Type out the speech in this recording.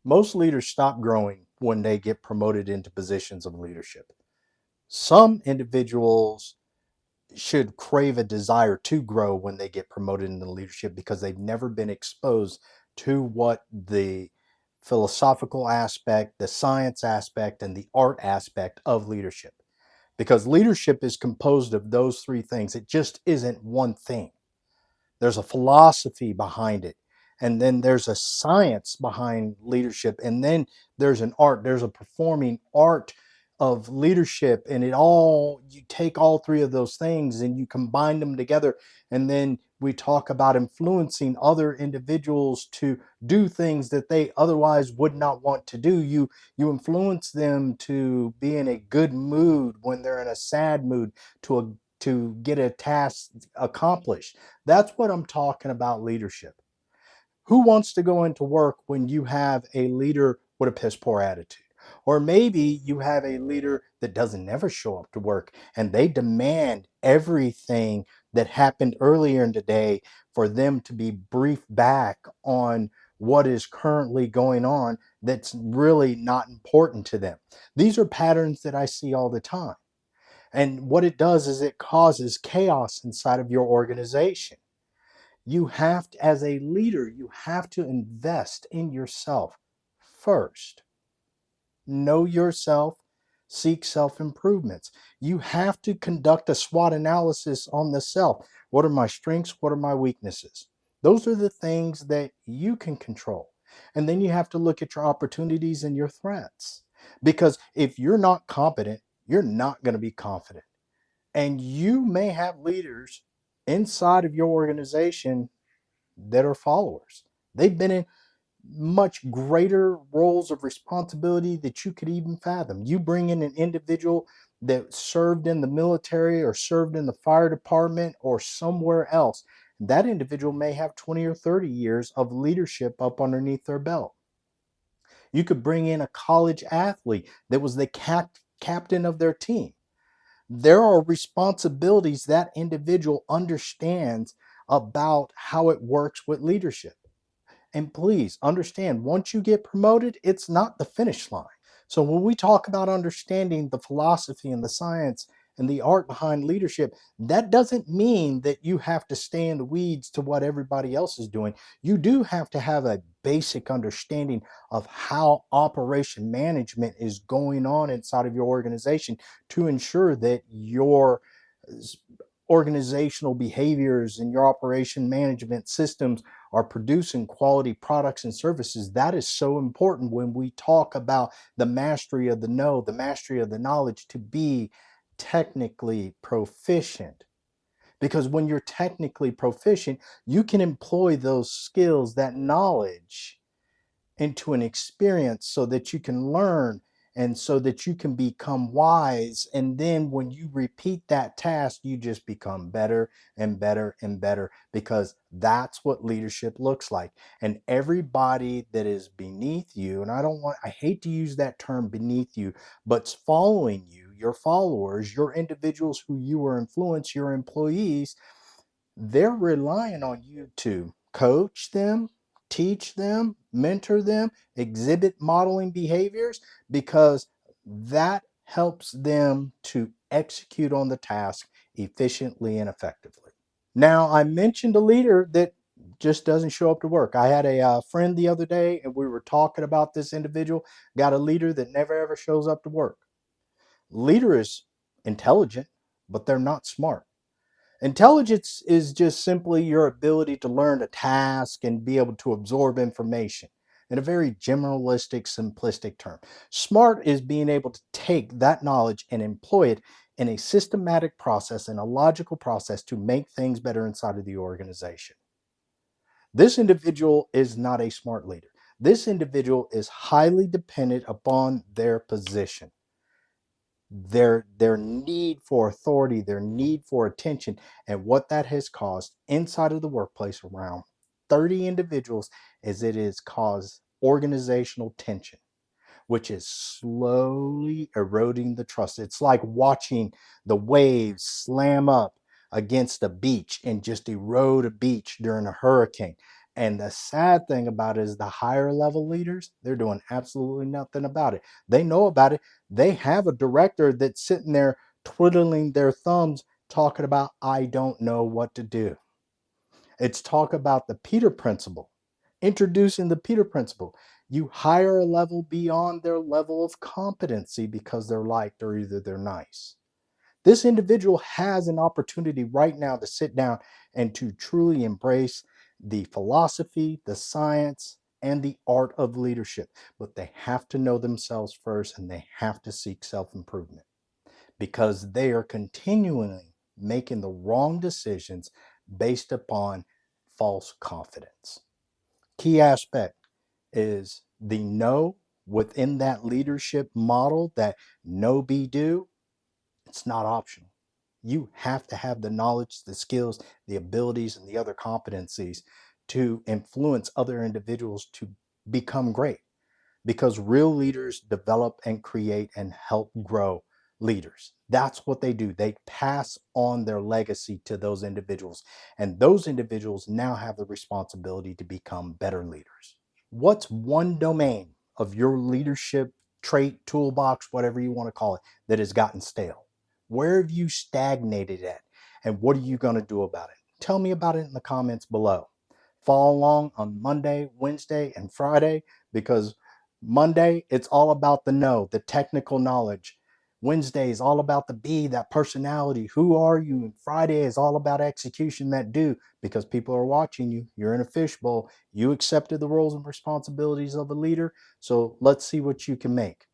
Most leaders stop growing when they get promoted into positions of leadership. Some individuals should crave a desire to grow when they get promoted into leadership because they've never been exposed to what the philosophical aspect, the science aspect, and the art aspect of leadership. Because leadership is composed of those three things. It just isn't one thing. There's a philosophy behind it, and then there's a science behind leadership, and then there's an art, there's a performing art of leadership. And you take all three of those things and you combine them together, and then we talk about influencing other individuals to do things that they otherwise would not want to do. You influence them to be in a good mood when they're in a sad mood, to get a task accomplished. That's what I'm talking about leadership. Who wants to go into work when you have a leader with a piss poor attitude? Or maybe you have a leader that doesn't ever show up to work and they demand everything that happened earlier in the day for them to be briefed back on what is currently going on that's really not important to them. These are patterns that I see all the time. And what it does is it causes chaos inside of your organization. You have to, as a leader, you have to invest in yourself first. Know yourself, seek self improvements. You have to conduct a SWOT analysis on the self. What are my strengths? What are my weaknesses? Those are the things that you can control. And then you have to look at your opportunities and your threats. Because if you're not competent, you're not going to be confident. And you may have leaders inside of your organization that are followers. They've been in much greater roles of responsibility that you could even fathom. You bring in an individual that served in the military or served in the fire department or somewhere else. That individual may have 20 or 30 years of leadership up underneath their belt. You could bring in a college athlete that was the captain of their team. There are responsibilities that individual understands about how it works with leadership. And please understand, once you get promoted, it's not the finish line. So when we talk about understanding the philosophy and the science and the art behind leadership, that doesn't mean that you have to stay in the weeds to what everybody else is doing. You do have to have a basic understanding of how operation management is going on inside of your organization to ensure that your organizational behaviors and your operation management systems are producing quality products and services. That is so important when we talk about the mastery of the know, the mastery of the knowledge, to be technically proficient. Because when you're technically proficient, you can employ those skills, that knowledge, into an experience so that you can learn and so that you can become wise. And then when you repeat that task, you just become better and better and better, because that's what leadership looks like. And everybody that is beneath you, and I hate to use that term beneath you, but following you, your followers, your individuals who you are influence, your employees, they're relying on you to coach them, teach them, mentor them, exhibit modeling behaviors, because that helps them to execute on the task efficiently and effectively. Now, I mentioned a leader that just doesn't show up to work. I had a friend the other day, and we were talking about this individual, got a leader that never ever shows up to work. Leader is intelligent, but they're not smart. Intelligence is just simply your ability to learn a task and be able to absorb information in a very generalistic, simplistic term. Smart is being able to take that knowledge and employ it in a systematic process and a logical process to make things better inside of the organization. This individual is not a smart leader. This individual is highly dependent upon their position, their need for authority, their need for attention. And what that has caused inside of the workplace around 30 individuals is it has caused organizational tension, which is slowly eroding the trust. It's like watching the waves slam up against a beach and just erode a beach during a hurricane. And the sad thing about it is the higher level leaders, they're doing absolutely nothing about it. They know about it. They have a director that's sitting there twiddling their thumbs talking about, I don't know what to do. It's talk about the Peter principle, introducing the Peter principle. You hire a level beyond their level of competency because they're liked or either they're nice. This individual has an opportunity right now to sit down and to truly embrace the philosophy, the science, and the art of leadership. But they have to know themselves first and they have to seek self improvement because they are continually making the wrong decisions based upon false confidence. Key aspect is the know within that leadership model, that know be do. It's not optional. You have to have the knowledge, the skills, the abilities, and the other competencies to influence other individuals to become great, because real leaders develop and create and help grow leaders. That's what they do. They pass on their legacy to those individuals, and those individuals now have the responsibility to become better leaders. What's one domain of your leadership trait, toolbox, whatever you want to call it, that has gotten stale? Where have you stagnated at? And what are you going to do about it? Tell me about it in the comments below. Follow along on Monday, Wednesday, and Friday, because Monday, it's all about the know, the technical knowledge. Wednesday is all about the be, that personality. Who are you? And Friday is all about execution, that do, because people are watching you. You're in a fishbowl. You accepted the roles and responsibilities of a leader. So let's see what you can make.